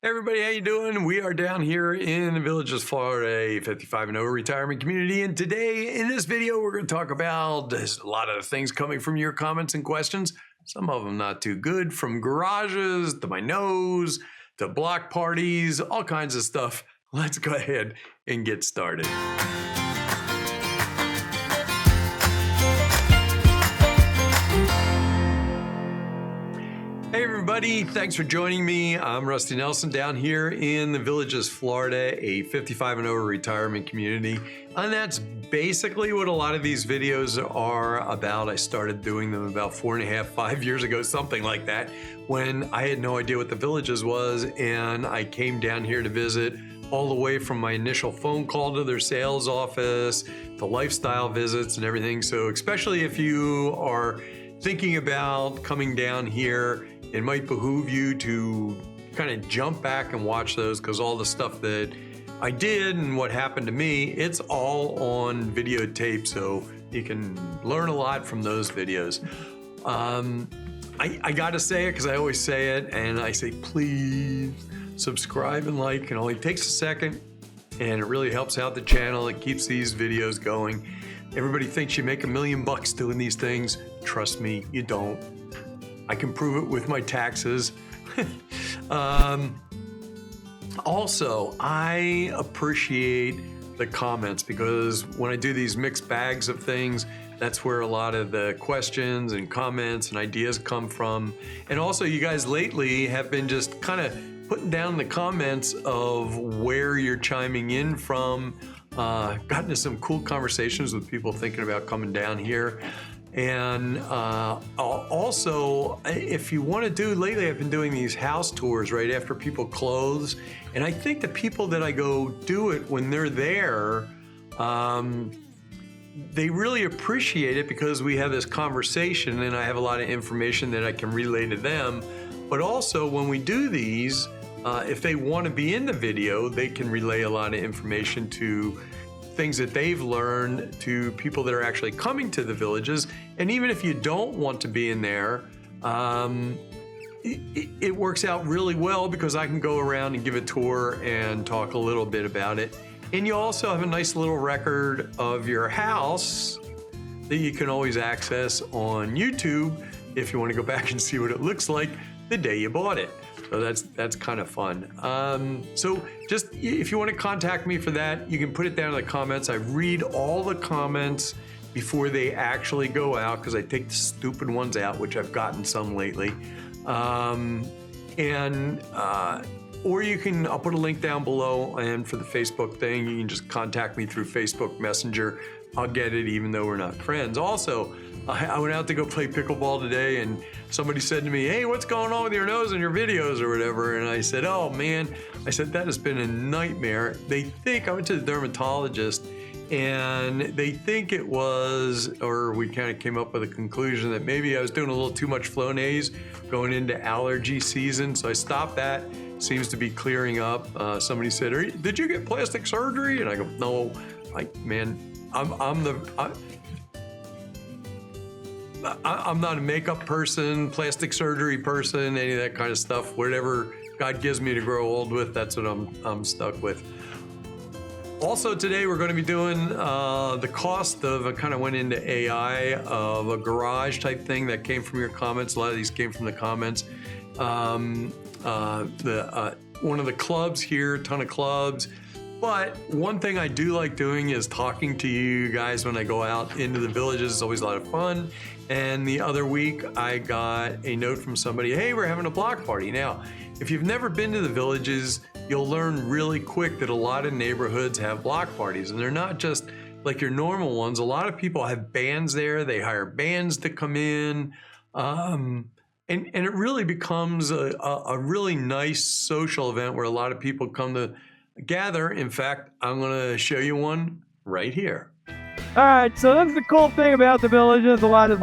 Hey everybody, how you doing? We are down here in the Villages, Florida, a 55 and over retirement community. And today in this video, we're going to talk about a lot of the things coming from your comments and questions. Some of them not too good, from garages to my nose to block parties, all kinds of stuff. Let's go ahead and get started. Hey everybody, thanks for joining me. I'm Rusty Nelson down here in the Villages, Florida, a 55 and over retirement community. And that's basically what a lot of these videos are about. I started doing them about 4.5, 5 years ago, something like that, when I had no idea what the Villages was. And I came down here to visit all the way from my initial phone call to their sales office, to lifestyle visits and everything. So especially if you are thinking about coming down here, it might behoove you to kind of jump back and watch those, because all the stuff that I did and what happened to me, it's all on videotape, so you can learn a lot from those videos. I gotta say it because I always say it, and I say please subscribe and like. It only takes a second, and it really helps out the channel. It keeps these videos going. Everybody thinks you make $1 million doing these things. Trust me, you don't. I can prove it with my taxes. Also, I appreciate the comments, because when I do these mixed bags of things, that's where a lot of the questions and comments and ideas come from. And also, you guys lately have been just kind of putting down in the comments of where you're chiming in from. Gotten into some cool conversations with people thinking about coming down here. And also, if you want to do, lately I've been doing these house tours right after people close. And I think the people that I go do it when they're there, they really appreciate it, because we have this conversation and I have a lot of information that I can relay to them. But also, when we do these, if they want to be in the video, they can relay a lot of information to things that they've learned to people that are actually coming to the Villages. And even if you don't want to be in there, it works out really well, because I can go around and give a tour and talk a little bit about it. And you also have a nice little record of your house that you can always access on YouTube if you want to go back and see what it looks like the day you bought it. So that's kind of fun. So just, if you want to contact me for that, you can put it down in the comments. I read all the comments before they actually go out, because I take the stupid ones out, which I've gotten some lately. Or you can, I'll put a link down below, and for the Facebook thing, you can just contact me through Facebook Messenger. I'll get it even though we're not friends. Also, I went out to go play pickleball today, and somebody said to me, hey, what's going on with your nose and your videos or whatever? And I said, oh man, I said, that has been a nightmare. They think, I went to the dermatologist, and they think it was, or we kind of came up with a conclusion that maybe I was doing a little too much Flonase going into allergy season. So I stopped that. Seems to be clearing up. Somebody said, did you get plastic surgery? And I go, no, man, I'm not a makeup person, plastic surgery person, any of that kind of stuff. Whatever God gives me to grow old with, that's what I'm stuck with. Also today we're going to be doing the cost of, I kind of went into AI, of a garage type thing that came from your comments. A lot of these came from the comments. One of the clubs here, a ton of clubs. But one thing I do like doing is talking to you guys when I go out into the Villages. It's always a lot of fun. And the other week I got a note from somebody, hey, we're having a block party. Now, if you've never been to the Villages, you'll learn really quick that a lot of neighborhoods have block parties, and they're not just like your normal ones. A lot of people have bands there. They hire bands to come in. And it really becomes a really nice social event where a lot of people come to gather. In fact, I'm going to show you one right here. All right, so that's the cool thing about the Villages. A lot of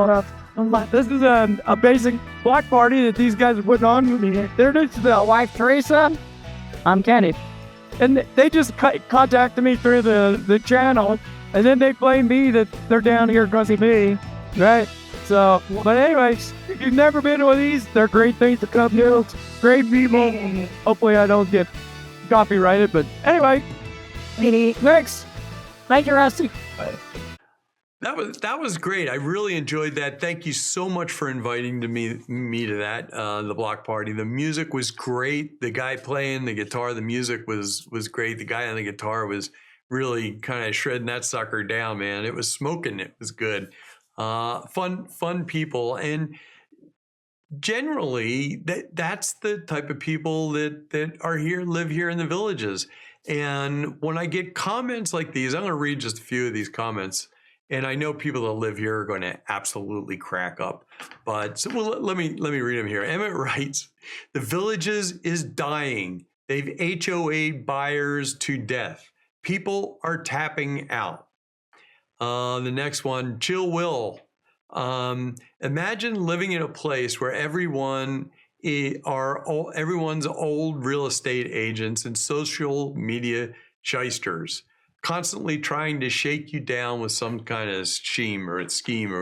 this is a basic block party that these guys are putting on. They're just the wife Teresa. I'm Kenny, and they just contacted me through the channel, and then they blame me that they're down here because of me, right? So, but anyways, if you've never been to one of these, they're great things to come to. Great people. Hopefully I don't get copyrighted, but anyway. Next. Thank you, Rusty. That was great. I really enjoyed that. Thank you so much for inviting me to that, the block party. The music was great. The guy playing the guitar, the music was great. The guy on the guitar was really kind of shredding that sucker down, man. It was smoking. It was good. Fun people. And generally that's the type of people that are here, live here in the villages. And when I get comments like these, I'm going to read just a few of these comments. And I know people that live here are going to absolutely crack up. But so, well, let me read them here. Emmett writes, "The villages is dying. They've HOA buyers to death. People are tapping out." The next one, Chill Will. "Imagine living in a place where everyone's old real estate agents and social media shysters, constantly trying to shake you down with some kind of scheme or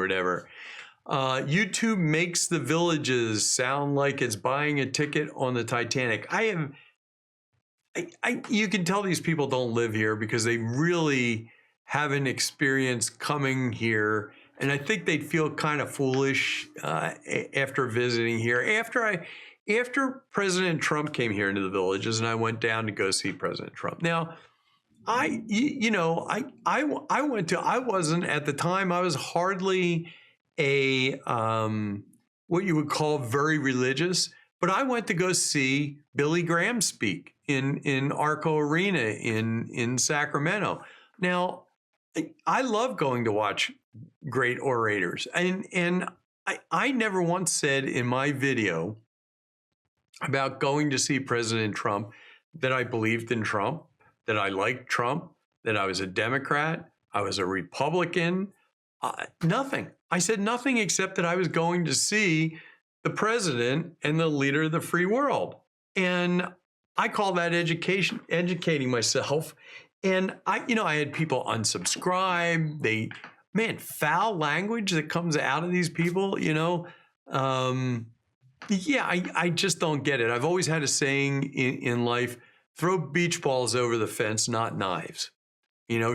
whatever. YouTube makes the villages sound like it's buying a ticket on the Titanic." You can tell these people don't live here because they really haven't experienced coming here. And I think they'd feel kind of foolish after visiting here. After President Trump came here into the villages, and I went down to go see President Trump. Now, I wasn't at the time. I was hardly a what you would call very religious, but I went to go see Billy Graham speak in Arco Arena in Sacramento. Now, I love going to watch great orators, and I never once said in my video about going to see President Trump that I believed in Trump, that I liked Trump, that I was a Democrat, I was a Republican, nothing. I said nothing except that I was going to see the president and the leader of the free world. And I call that educating myself. And I had people unsubscribe. Foul language that comes out of these people, I just don't get it. I've always had a saying in life: throw beach balls over the fence, not knives.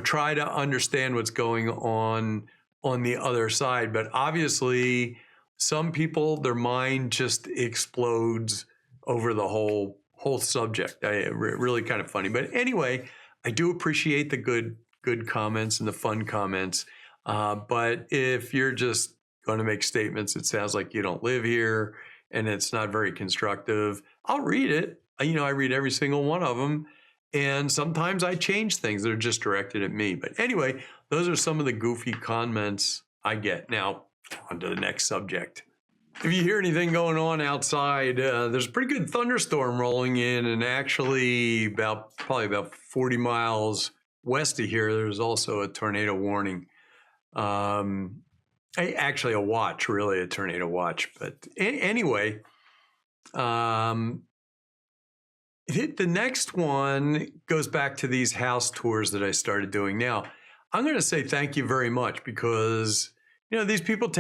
Try to understand what's going on the other side. But obviously, some people, their mind just explodes over the whole subject. Really kind of funny. But anyway, I do appreciate the good comments and the fun comments. But if you're just going to make statements, it sounds like you don't live here and it's not very constructive, I'll read it. I read every single one of them. And sometimes I change things that are just directed at me. But anyway, those are some of the goofy comments I get. Now, on to the next subject. If you hear anything going on outside, there's a pretty good thunderstorm rolling in, and actually probably about 40 miles west of here, there's also a tornado warning. Actually a watch, really a tornado watch. But anyway, the next one goes back to these house tours that I started doing. Now, I'm going to say thank you very much because, these people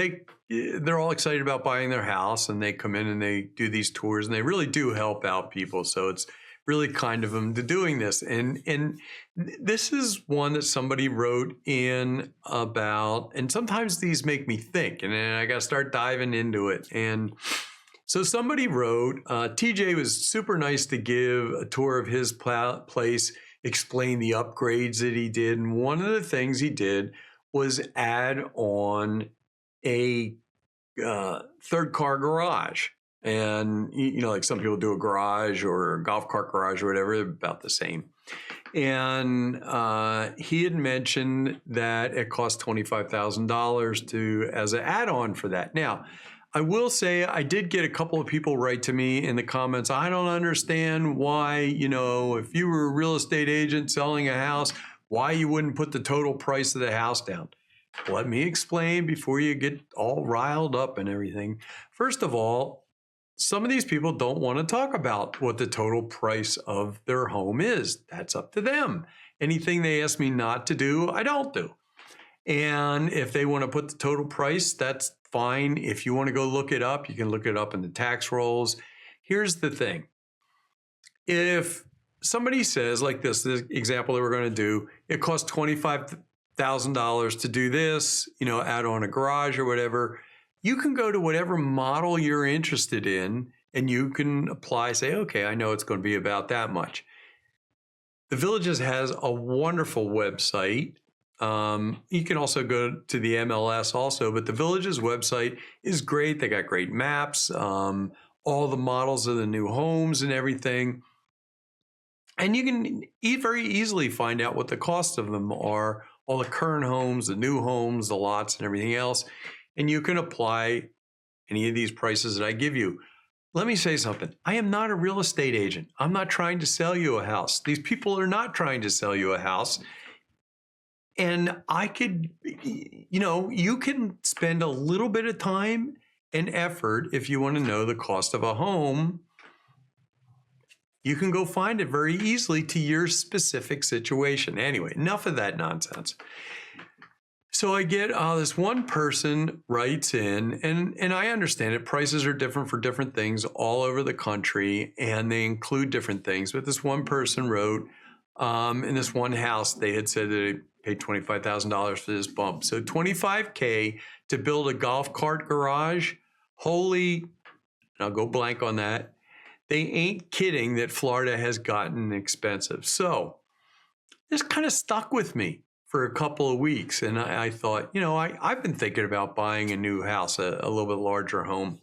they're all excited about buying their house, and they come in and they do these tours, and they really do help out people. So it's really kind of them to doing this. And this is one that somebody wrote in about, and sometimes these make me think, and then I got to start diving into it. And so somebody wrote, TJ was super nice to give a tour of his place, explain the upgrades that he did. And one of the things he did was add on a third car garage. And, like some people do a garage or a golf cart garage or whatever, they're about the same. And he had mentioned that it cost $25,000 as an add-on for that. Now, I will say I did get a couple of people write to me in the comments. I don't understand why, if you were a real estate agent selling a house, why you wouldn't put the total price of the house down. Let me explain before you get all riled up and everything. First of all, some of these people don't want to talk about what the total price of their home is. That's up to them. Anything they ask me not to do, I don't do. And if they want to put the total price, that's fine. If you want to go look it up, you can look it up in the tax rolls. Here's the thing. If somebody says, like this example that we're going to do, it costs $25,000 to do this, add on a garage or whatever, you can go to whatever model you're interested in and you can apply, say, okay, I know it's going to be about that much. The Villages has a wonderful website. You can also go to the MLS also, but the Villages website is great. They got great maps, all the models of the new homes and everything. And you can very easily find out what the cost of them are, all the current homes, the new homes, the lots and everything else. And you can apply any of these prices that I give you. Let me say something. I am not a real estate agent. I'm not trying to sell you a house. These people are not trying to sell you a house. And I could, you can spend a little bit of time and effort if you want to know the cost of a home. You can go find it very easily to your specific situation. Anyway, enough of that nonsense. So I get this one person writes in, and I understand it. Prices are different for different things all over the country, and they include different things. But this one person wrote, in this one house, they had said that they paid $25,000 for this bump. So $25K to build a golf cart garage. Holy, and I'll go blank on that. They ain't kidding that Florida has gotten expensive. So this kind of stuck with me for a couple of weeks. And I thought, I've been thinking about buying a new house, a little bit larger home.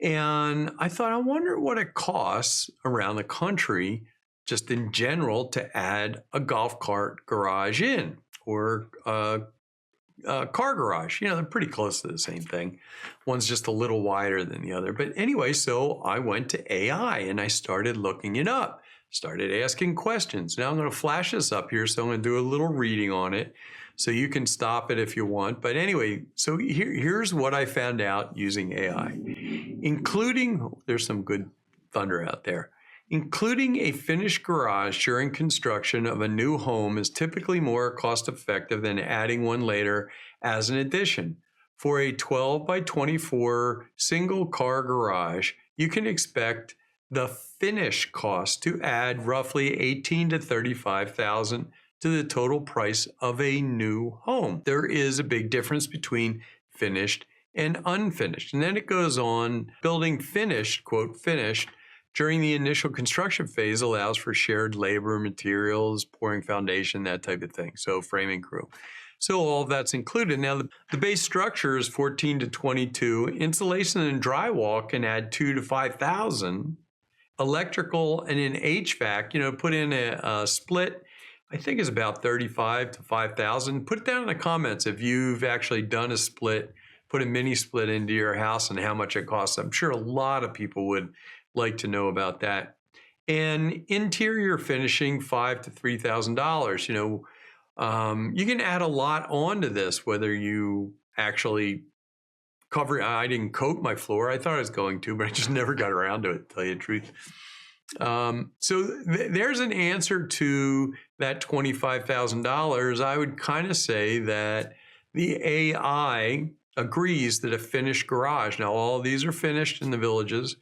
And I thought, I wonder what it costs around the country, just in general, to add a golf cart garage in, or a car garage. They're pretty close to the same thing. One's just a little wider than the other. But anyway, so I went to AI and I started looking it up, started asking questions. Now I'm going to flash this up here, so I'm going to do a little reading on it so you can stop it if you want. But anyway, so here's what I found out using AI, including, there's some good thunder out there. Including a finished garage during construction of a new home is typically more cost-effective than adding one later as an addition. For a 12 by 24 single-car garage, you can expect the finish cost to add roughly $18,000 to $35,000 to the total price of a new home. There is a big difference between finished and unfinished. And then it goes on, building finished, quote, finished, during the initial construction phase allows for shared labor, materials, pouring foundation, that type of thing. So framing crew. So all of that's included. Now the base structure is 14 to 22. Insulation and drywall can add 2 to 5,000. Electrical and in HVAC, put in a split, I think is about 35 to 5,000. Put it down in the comments if you've actually done a split, put a mini split into your house and how much it costs. I'm sure a lot of people would like to know about that. And interior finishing, $5,000 to $3,000. You can add a lot onto this, whether you actually cover. I didn't coat my floor. I thought I was going to, but I just never got around to it, to tell you the truth. So there's an answer to that $25,000. I would kind of say that the AI agrees that a finished garage, now all of these are finished in the Villages,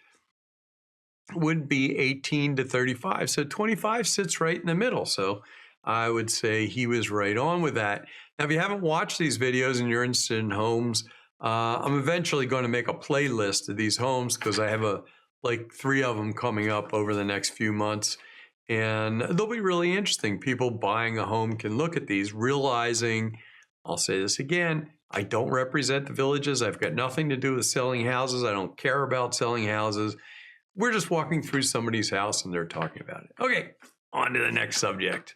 would be 18 to 35. So 25 sits right in the middle. So I would say he was right on with that. Now, if you haven't watched these videos and you're interested in homes, I'm eventually going to make a playlist of these homes because I have like 3 of them coming up over the next few months. And they'll be really interesting. People buying a home can look at these, realizing, I'll say this again, I don't represent the Villages. I've got nothing to do with selling houses. I don't care about selling houses. We're just walking through somebody's house and they're talking about it. Okay, on to the next subject.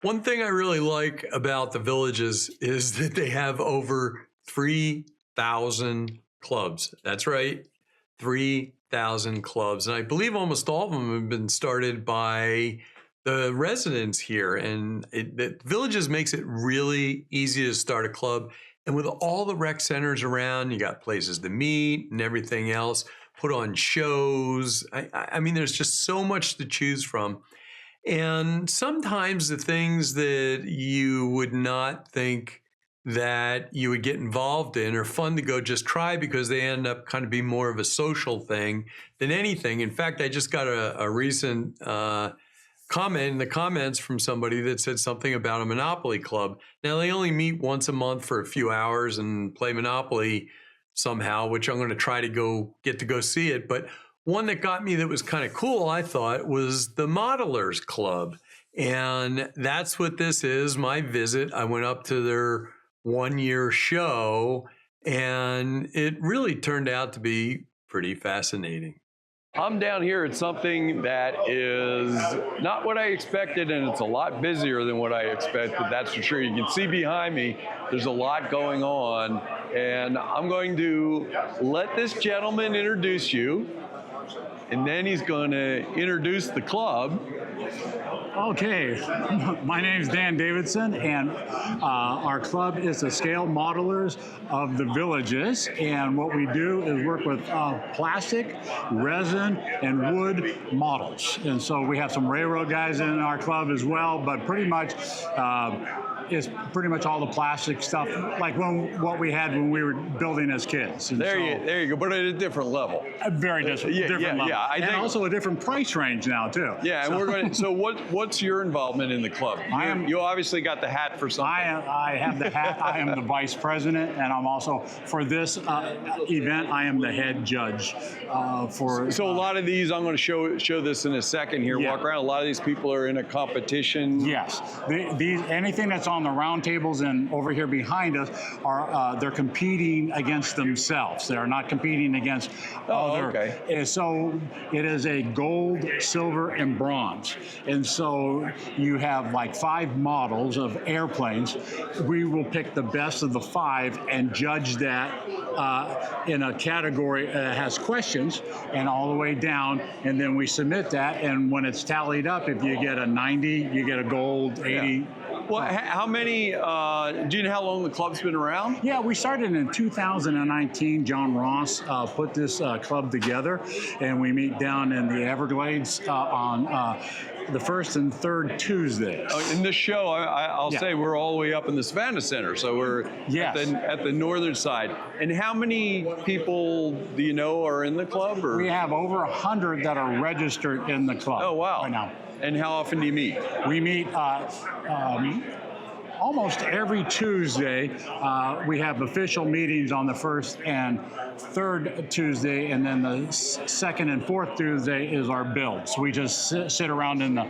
One thing I really like about the Villages is that they have over 3,000 clubs. That's right, 3,000 clubs. And I believe almost all of them have been started by the residents here. And the Villages makes it really easy to start a club. And with all the rec centers around, you got places to meet and everything else. Put on shows. I mean, there's just so much to choose from. And sometimes the things that you would not think that you would get involved in are fun to go just try because they end up kind of being more of a social thing than anything. In fact, I just got a recent comment in the comments from somebody that said something about a Monopoly club. Now, they only meet once a month for a few hours and play Monopoly somehow, which I'm going to try to go see it. But one that got me that was kind of cool, I thought, was the Modelers Club. And that's what this is, my visit. I went up to their 1-year show, and it really turned out to be pretty fascinating. I'm down here at something that is not what I expected, and it's a lot busier than what I expected, that's for sure. You can see behind me, there's a lot going on, and I'm going to let this gentleman introduce you, and then he's going to introduce the club. Okay, my name is Dan Davidson, and our club is the Scale Modelers of the Villages. And what we do is work with plastic, resin, and wood models. And so we have some railroad guys in our club as well, but pretty much is pretty much all the plastic stuff, like what we had when we were building as kids. And there you go, but at a different level. A very different level. Yeah, I think, and also a different price range now too. Yeah, and we're going to, so what's your involvement in the club? You obviously got the hat for something. I have the hat. I am the vice president, and I'm also, for this event, I am the head judge for. So a lot of these, I'm going to show this in a second here, walk around. A lot of these people are in a competition. Yes, anything that's on the round tables and over here behind us are they're competing against themselves. They're not competing against other. Okay. And so it is a gold, silver, and bronze. And so you have like 5 models of airplanes. We will pick the best of the 5 and judge that in a category that has questions and all the way down, and then we submit that, and when it's tallied up, if you get a 90, you get a gold, 80. Yeah. Well, how many, do you know how long the club's been around? Yeah, we started in 2019. John Ross put this club together, and we meet down in the Everglades on the first and third Tuesdays. In this show, I'll say we're all the way up in the Savannah Center, so we're at the northern side. And how many people do you know are in the club? Or? We have over 100 that are registered in the club. Oh, wow. Right now. And how often do you meet? We meet almost every Tuesday. We have official meetings on the first and third Tuesday, and then the second and fourth Tuesday is our builds. We just sit around in the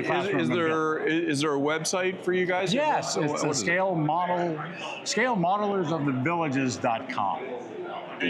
classroom. Is there a website for you guys? Yes, it's the scalemodelers.thevillages.com.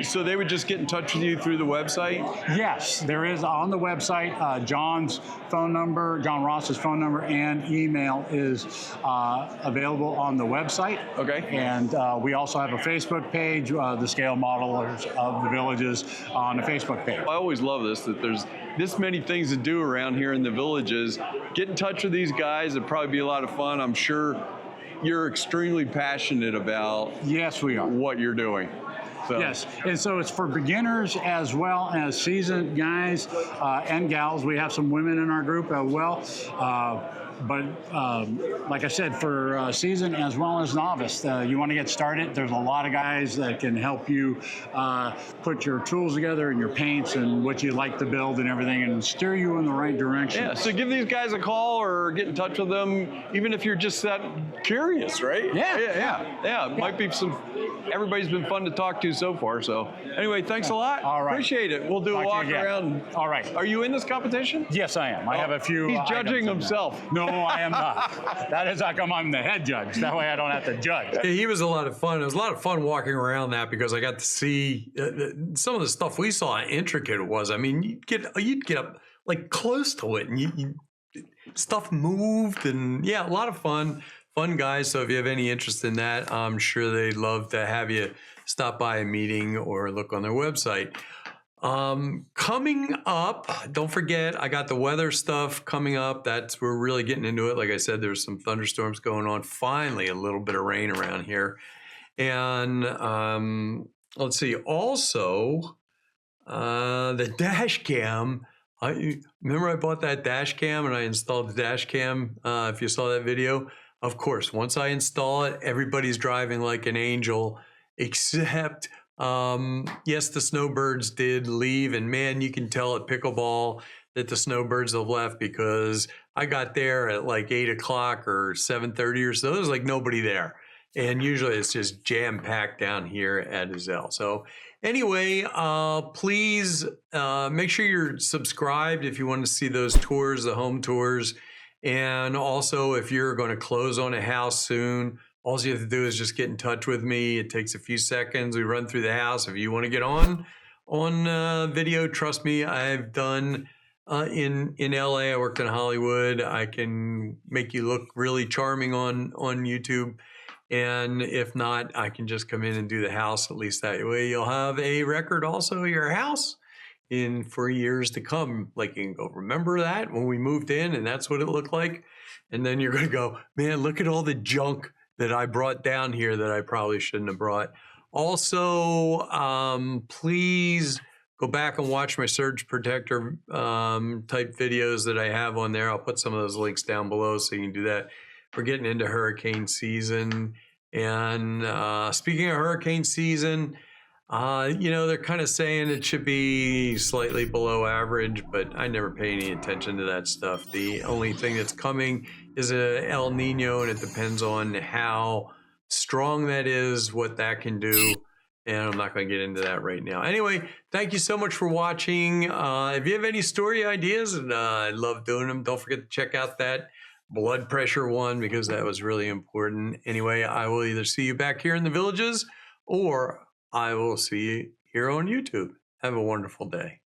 So they would just get in touch with you through the website? Yes, there is on the website. John's phone number, John Ross's phone number, and email is available on the website. Okay. And we also have a Facebook page, the Scale Modelers of the Villages, on the Facebook page. I always love this, that there's this many things to do around here in the Villages. Get in touch with these guys. It'd probably be a lot of fun. I'm sure you're extremely passionate about what you're doing. So. Yes, and so it's for beginners as well as seasoned guys and gals. We have some women in our group as well. But like I said, for seasoned as well as novice, you want to get started, there's a lot of guys that can help you put your tools together and your paints and what you like to build and everything, and steer you in the right direction. Yeah, so give these guys a call or get in touch with them, even if you're just that curious, right? Yeah. Might be some. Everybody's been fun to talk to so far. So anyway, thanks a lot. All right. Appreciate it. We'll do a walk around. All right. Are you in this competition? Yes, I am. I have a few. He's judging himself. No, I am not. That is how come I'm the head judge. That way I don't have to judge. Yeah, he was a lot of fun. It was a lot of fun walking around that because I got to see some of the stuff we saw. How intricate it was. I mean, you'd get up like close to it, and stuff moved, and a lot of fun. Fun guys, so if you have any interest in that, I'm sure they'd love to have you stop by a meeting or look on their website. Coming up, don't forget, I got the weather stuff coming up. We're really getting into it. Like I said, there's some thunderstorms going on. Finally, a little bit of rain around here. And let's see, also, the dash cam. Remember I bought that dash cam and I installed the dash cam, if you saw that video. of course, once I install it, everybody's driving like an angel, except, yes, the snowbirds did leave. And man, you can tell at pickleball that the snowbirds have left because I got there at like 8 o'clock or 7:30 or so. There's like nobody there. And usually it's just jam packed down here at Azelle. So anyway, please make sure you're subscribed if you want to see those tours, the home tours. And also, if you're going to close on a house soon, all you have to do is just get in touch with me. It takes a few seconds. We run through the house. If you want to get on video, trust me, I've done in LA. I worked in Hollywood. I can make you look really charming on YouTube. And if not, I can just come in and do the house. At least that way you'll have a record also of your house for years to come. Like you can go, remember that when we moved in and that's what it looked like? And then you're going to go, man, look at all the junk that I brought down here that I probably shouldn't have brought. Also, please go back and watch my surge protector type videos that I have on there. I'll put some of those links down below so you can do that. We're getting into hurricane season. And speaking of hurricane season, they're kind of saying it should be slightly below average, but I never pay any attention to that stuff. The only thing that's coming is a El Nino, and it depends on how strong that is, what that can do. And I'm not going to get into that right now. Anyway, thank you so much for watching. If you have any story ideas, and I love doing them, don't forget to check out that blood pressure one because that was really important. Anyway, I will either see you back here in the villages or I will see you here on YouTube. Have a wonderful day.